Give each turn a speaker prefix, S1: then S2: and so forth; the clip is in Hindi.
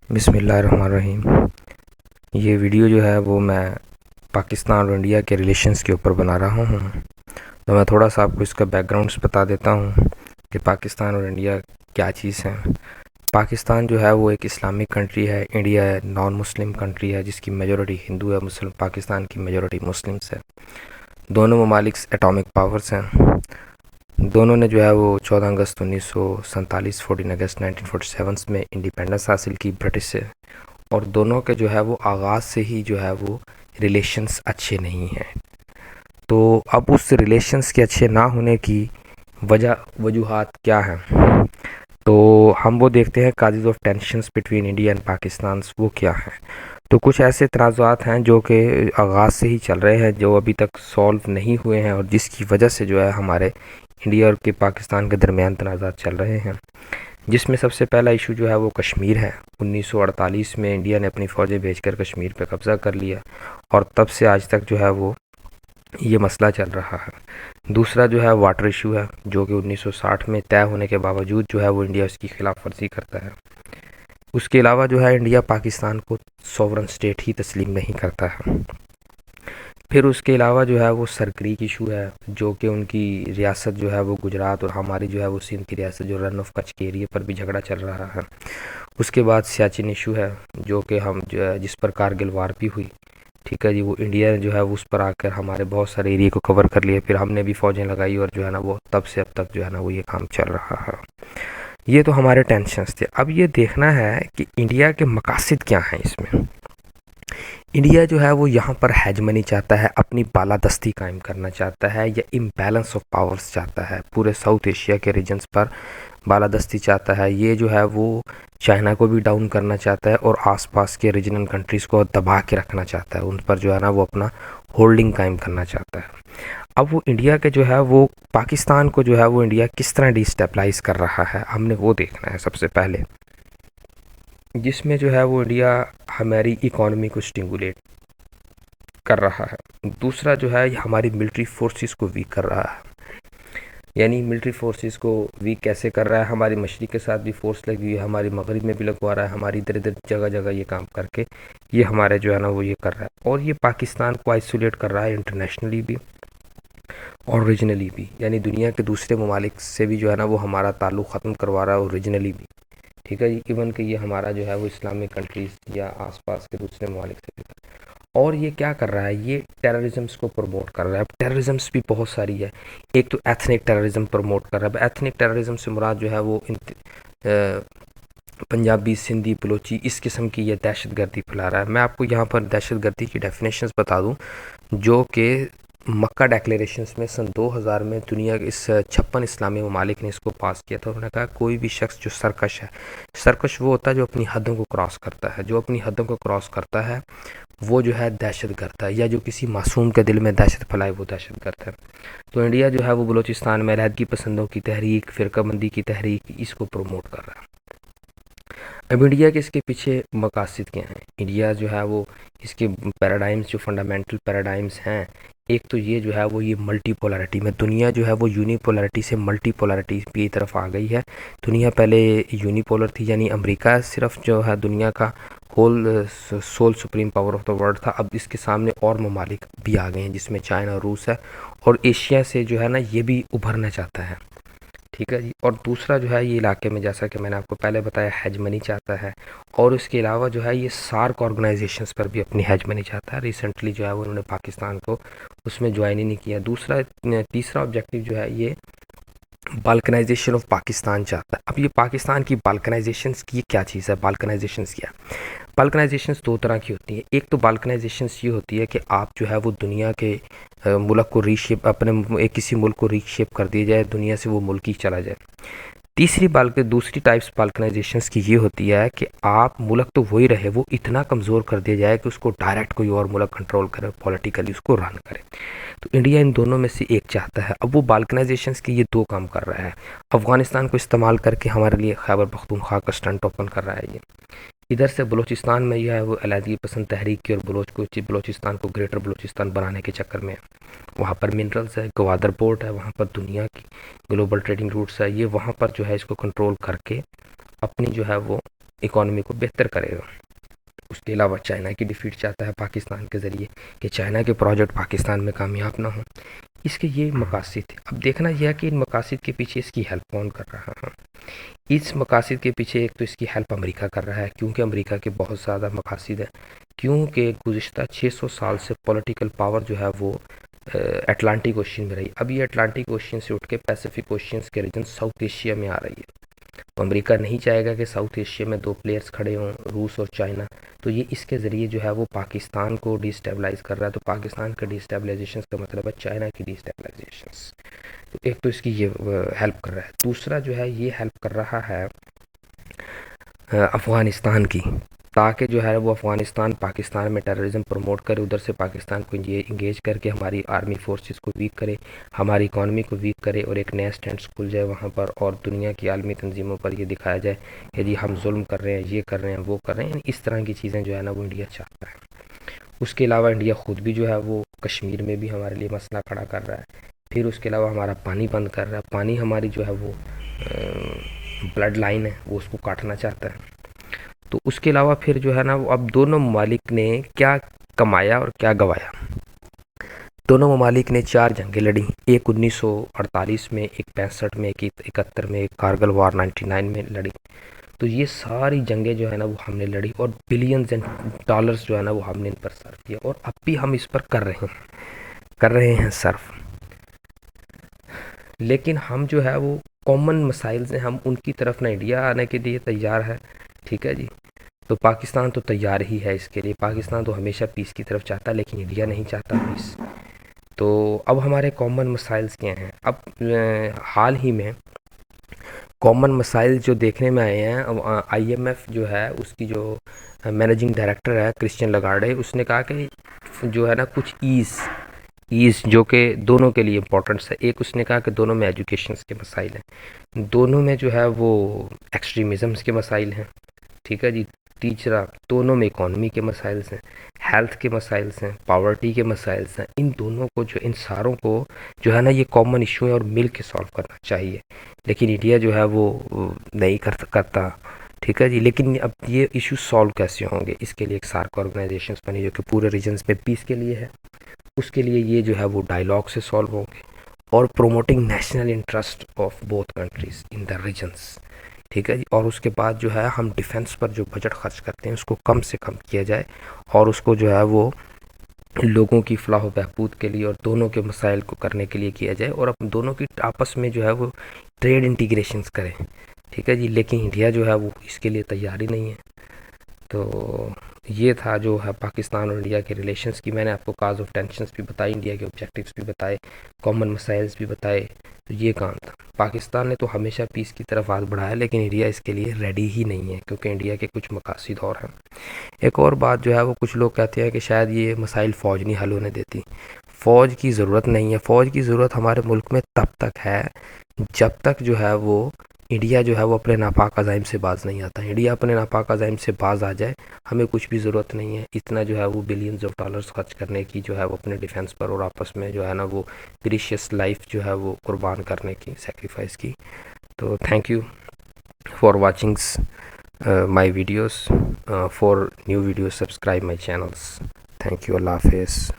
S1: बिस्मिल्लाहिर्रहमानिर्रहीम। ये वीडियो जो है वो मैं पाकिस्तान और इंडिया के रिलेशंस के ऊपर बना रहा हूँ। तो मैं थोड़ा सा आपको इसका बैकग्राउंड्स बता देता हूँ कि पाकिस्तान और इंडिया क्या चीज़ है। पाकिस्तान जो है वो एक इस्लामिक कंट्री है। इंडिया नॉन मुस्लिम कंट्री है जिसकी मेजॉरिटी हिंदू है। मुस्लिम पाकिस्तान की मेजॉरिटी मुस्लिम्स है। दोनों ममालिक एटॉमिक पावर्स हैं। दोनों ने जो है वो 14 अगस्त 1947 14 अगस्त 1947 में इंडिपेंडेंस हासिल की ब्रिटिश से। और दोनों के जो है वो आगाज़ से ही जो है वो रिलेशंस अच्छे नहीं हैं। तो अब उस रिलेशंस के अच्छे ना होने की वजूहात क्या हैं, तो हम वो देखते हैं। Causes of tensions between India and Pakistan वो क्या हैं। तो कुछ ऐसे तनाज़ात हैं जो कि आगाज़ से ही चल रहे हैं, जो अभी तक सॉल्व नहीं हुए हैं और जिसकी वजह से जो है हमारे इंडिया और के पाकिस्तान के दरमियान तनाज़ात चल रहे हैं। जिसमें सबसे पहला इशू जो है वो कश्मीर है। 1948 में इंडिया ने अपनी फ़ौजें भेजकर कश्मीर पर कब्ज़ा कर लिया और तब से आज तक जो है वो ये मसला चल रहा है। दूसरा जो है वाटर इशू है, जो कि 1960 में तय होने के बावजूद जो है वो इंडिया उसकी खिलाफ वर्जी करता है। उसके अलावा जो है इंडिया पाकिस्तान को सॉवरन स्टेट ही तस्लीम नहीं करता है। फिर उसके अलावा जो है वो सरक्रीक इशू है, जो कि उनकी रियासत जो है वो गुजरात और हमारी जो है वो सिंध की रियासत जो रन ऑफ कच्छ के एरिए पर भी झगड़ा चल रहा है। उसके बाद सियाचिन इशू है, जो कि हम जो है जिस पर कारगिल वार भी हुई, ठीक है जी, वो इंडिया ने जो है उस पर आकर हमारे बहुत सारे एरिए को कवर कर लिया। फिर हमने भी फ़ौजें लगाई और जो है ना वो तब से अब तक जो है ना वो ये काम चल रहा है। ये तो हमारे टेंशन्स थे। अब ये देखना है कि इंडिया के मकासद क्या हैं इसमें। इंडिया जो है वो यहाँ पर हेजमनी चाहता है, अपनी बालादस्ती कायम करना चाहता है, या इम्बैलेंस ऑफ पावर्स चाहता है। पूरे साउथ एशिया के रीजन्स पर बालादस्ती चाहता है। ये जो है वो चाइना को भी डाउन करना चाहता है और आसपास के रीजनल कंट्रीज़ को दबा के रखना चाहता है। उन पर जो है ना वो अपना होल्डिंग कायम करना चाहता है। अब वो इंडिया के जो है वो पाकिस्तान को जो है वो इंडिया किस तरह डिस्टेबलाइज़ कर रहा है, हमने वो देखना है सबसे पहले। जिसमें जो है वो इंडिया हमारी इकॉनमी को स्टिमुलेट कर रहा है। दूसरा जो है हमारी मिलिट्री फोर्सेस को वीक कर रहा है। यानी मिलिट्री फोर्सेस को वीक कैसे कर रहा है, हमारी मशरिक़ के साथ भी फोर्स लगी हुई है, हमारी मगरिब में भी लगवा रहा है, हमारी इधर इधर जगह जगह ये काम करके ये हमारे जो है ना वो ये कर रहा है। और ये पाकिस्तान को आइसोलेट कर रहा है इंटरनेशनली भी और रीजनली भी। यानी दुनिया के दूसरे ममालिक से भी जो है ना वो हमारा ताल्लुक़ ख़त्म करवा रहा है और रीजनली भी, ठीक है जी। इवन कि ये हमारा जो है वो इस्लामिक कंट्रीज़ या आसपास के दूसरे ममालिक से भी। और ये क्या कर रहा है, ये टेररिज्म्स को प्रमोट कर रहा है। अब टेररिज्म्स भी बहुत सारी है। एक तो एथनिक टेररिज्म प्रमोट कर रहा है। एथनिक टेररिज्म से मुराद जो है वो पंजाबी, सिंधी, बलोची, इस किस्म की ये दहशतगर्दी फैला रहा है। मैं आपको यहाँ पर दहशतगर्दी की डेफिनेशंस बता दूँ, जो कि मक्का डेक्लेरेशंस में सन 2000 में दुनिया के इस 56 इस्लामी ममालिक ने इसको पास किया था। उन्होंने कहा कोई भी शख्स जो सरकश है, सरकश वो होता है जो अपनी हदों को क्रॉस करता है। जो अपनी हदों को क्रॉस करता है वो जो है दहशतगर्द है, या जो किसी मासूम के दिल में दहशत फैलाए वो दहशतगर्द है। तो इंडिया जो है वो बलूचिस्तान में अलहदगी पसंदों की तहरीक, फ़िरकाबंदी की तहरीक, इसको प्रमोट कर रहा है। अब इंडिया के इसके पीछे मकासद क्या हैं। इंडिया जो है वो इसके पैराडाइम्स, जो फंडामेंटल पैराडाइम्स हैं, एक तो ये जो है वो ये मल्टीपोलैरिटी में, दुनिया जो है वो यूनिपोलैरिटी से मल्टीपोलैरिटी की तरफ आ गई है। दुनिया पहले यूनिपोलर थी, यानी अमेरिका सिर्फ जो है दुनिया का whole sole supreme power of the world था। अब इसके सामने और ममालिक भी आ गए हैं, जिसमें चाइना और रूस है। और एशिया से जो है ना ये भी उभरना चाहता है, ठीक है जी। और दूसरा जो है ये इलाके में, जैसा कि मैंने आपको पहले बताया, हेजमनी चाहता है। और उसके अलावा जो है ये सार्क ऑर्गेनाइजेशंस पर भी अपनी हेजमनी चाहता है। रिसेंटली जो है वो उन्होंने पाकिस्तान को उसमें ज्वाइन ही नहीं किया। तीसरा ऑब्जेक्टिव जो है ये बाल्कनाइजेशन ऑफ पाकिस्तान चाहता है। अब ये पाकिस्तान की बाल्कनाइजेशंस की क्या चीज़ है, बाल्कनाइजेशंस क्या है। बाल्कनाइजेशंस दो तरह की होती हैं। एक तो बाल्कनाइजेशंस ये होती है कि आप जो है वो दुनिया के मुल्क को रीशेप, अपने एक किसी मुल्क को रीशेप कर दिया जाए, दुनिया से वो मुल्क ही चला जाए। दूसरी टाइप्स बाल्कनाइजेशंस की ये होती है कि आप मुल्क तो वही रहे, वो इतना कमज़ोर कर दिया जाए कि उसको डायरेक्ट कोई और मुल्क कंट्रोल करे, पॉलिटिकली उसको रन करे। तो इंडिया इन दोनों में से एक चाहता है। अब वो बाल्कनाइजेशंस के ये दो काम कर रहा है। अफ़गानिस्तान को इस्तेमाल करके हमारे लिए खैबर पख्तूनख्वा का स्टंट ओपन कर रहा है ये। इधर से बलूचिस्तान में यह है वो अलहदगी पसंद तहरीक की, और बलूचिस्तान को ग्रेटर बलूचिस्तान बनाने के चक्कर में वहाँ पर मिनरल्स है, गवादर पोर्ट है, वहाँ पर दुनिया की ग्लोबल ट्रेडिंग रूट्स है, ये वहाँ पर जो है इसको कंट्रोल करके अपनी जो है वो इकॉनमी को बेहतर करेगा। उसके अलावा चाइना की डिफीट चाहता है पाकिस्तान के ज़रिए कि चाइना के प्रोजेक्ट पाकिस्तान में कामयाब ना हो। इसके ये मकासद थे। अब देखना यह है कि इन मकासद के पीछे इसकी हेल्प कौन कर रहा है। इस मकासद के पीछे एक तो इसकी हेल्प अमेरिका कर रहा है, क्योंकि अमेरिका के बहुत ज़्यादा मकासद हैं, क्योंकि गुज़िश्ता 600 साल से पॉलिटिकल पावर जो है वो अटलांटिक ओशन में रही। अब ये अटलांटिक ओशन से उठ के पैसिफिक ओशन के रीजन साउथ एशिया में आ रही है। तो अमेरिका नहीं चाहेगा कि साउथ एशिया में दो प्लेयर्स खड़े हों, रूस और चाइना। तो ये इसके ज़रिए जो है वो पाकिस्तान को डिस्टेबलाइज़ कर रहा है। तो पाकिस्तान का डिस्टेबलाइजेशन का मतलब है चाइना की डिस्टेबलाइजेशन। तो एक तो इसकी ये हेल्प कर रहा है। दूसरा जो है ये हेल्प कर रहा है अफ़गानिस्तान की, ताकि जो है वो अफ़गानिस्तान पाकिस्तान में टेररिज्म प्रमोट करे, उधर से पाकिस्तान को ये इंगेज करके हमारी आर्मी फोर्सेस को वीक करे, हमारी इकॉनमी को वीक करे और एक नया स्टैंड खुल जाए वहाँ पर, और दुनिया की आलमी तंजीमों पर ये दिखाया जाए कि जी हम जुल्म कर रहे हैं, ये कर रहे हैं, वो कर रहे हैं। इस तरह की चीज़ें जो है ना वो इंडिया चाहता है। उसके अलावा इंडिया ख़ुद भी जो है वो कश्मीर में भी हमारे लिए मसला खड़ा कर रहा है। फिर उसके अलावा हमारा पानी बंद कर रहा है। पानी हमारी जो है वो ब्लड लाइन है, वो उसको काटना चाहता है। तो उसके अलावा फिर जो है ना वो अब दोनों ममालिक ने क्या कमाया और क्या गंवाया। दोनों ममालिक ने 4 जंगें लड़ी, एक 1948 में, एक 65 में, एक 71 में, एक कारगिल वार 99 में लड़ी। तो ये सारी जंगें जो है ना वो हमने लड़ी और बिलियंस एंड डॉलर्स जो है ना वो हमने इन पर सर्व किया, और अब भी हम इस पर कर रहे हैं सर्व। लेकिन हम जो है वो कॉमन मसाइल से हम उनकी तरफ ना इंडिया आने के लिए तैयार है। ठीक है जी। तो पाकिस्तान तो तैयार ही है इसके लिए। पाकिस्तान तो हमेशा पीस की तरफ चाहता है, लेकिन इंडिया नहीं चाहता पीस। तो अब हमारे कॉमन मसाइल्स क्या हैं। अब हाल ही में कॉमन मसाइल जो देखने में आए हैं, अब IMF जो है उसकी जो मैनेजिंग डायरेक्टर है क्रिश्चियन लगार्डे, उसने कहा कि जो है ना कुछ ईज़ जो कि दोनों के लिए इम्पोर्टेंट्स है। एक उसने कहा कि दोनों में एजुकेशंस के मसाइल हैं, दोनों में जो है वो एक्सट्रीमिज़म्स के मसाइल हैं। ठीक है जी। तीसरा, दोनों में इकॉनमी के मसाइल्स हैं, हेल्थ के मसाइल्स हैं, पावर्टी के मसाइल्स हैं। इन दोनों को जो इन सारों को जो है ना ये कॉमन इशू है और मिल के सॉल्व करना चाहिए। लेकिन इंडिया जो है वो नहीं करता। ठीक है जी। लेकिन अब ये इशू सॉल्व कैसे होंगे, इसके लिए एक सार्क ऑर्गेनाइजेशंस बनी जो कि पूरे रीजन्स में पीस के लिए है। उसके लिए ये जो है वो डायलॉग से सॉल्व होंगे और promoting national interest of both countries in the regions. ठीक है जी। और उसके बाद जो है हम डिफेंस पर जो बजट खर्च करते हैं उसको कम से कम किया जाए, और उसको जो है वो लोगों की फलाह व बहबूद के लिए और दोनों के मसाइल को करने के लिए किया जाए, और अब दोनों की आपस में जो है वो ट्रेड इंटीग्रेशंस करें। ठीक है जी। लेकिन इंडिया जो है वो इसके लिए तैयार ही नहीं है। तो ये था जो है पाकिस्तान और इंडिया के रिलेशंस की। मैंने आपको काज ऑफ टेंशंस भी बताई, इंडिया के ऑब्जेक्टिव्स भी बताए, कॉमन मसाइल्स भी बताए। तो ये काम था। पाकिस्तान ने तो हमेशा पीस की तरफ हाथ बढ़ाया, लेकिन इंडिया इसके लिए रेडी ही नहीं है, क्योंकि इंडिया के कुछ मकासद और हैं। एक और बात जो है वो कुछ लोग कहते हैं कि शायद ये मसाइल फ़ौज नहीं हल होने देती। फ़ौज की ज़रूरत नहीं है। फ़ौज की ज़रूरत हमारे मुल्क में तब तक है जब तक जो है वो इंडिया जो है वो अपने नापाक अज़ाइम से बाज नहीं आता। इंडिया अपने नापाक अज़ाइम से बाज आ जाए, हमें कुछ भी ज़रूरत नहीं है इतना जो है वो बिलियंस ऑफ डॉलर्स खर्च करने की, जो है वो अपने डिफेंस पर, और आपस में जो है ना वो प्रीशियस लाइफ जो है वो कुर्बान करने की, सेक्रीफाइस की। तो thank you for watching my videos. For new videos subscribe my channels. Thank you. अल्लाह हाफिज़।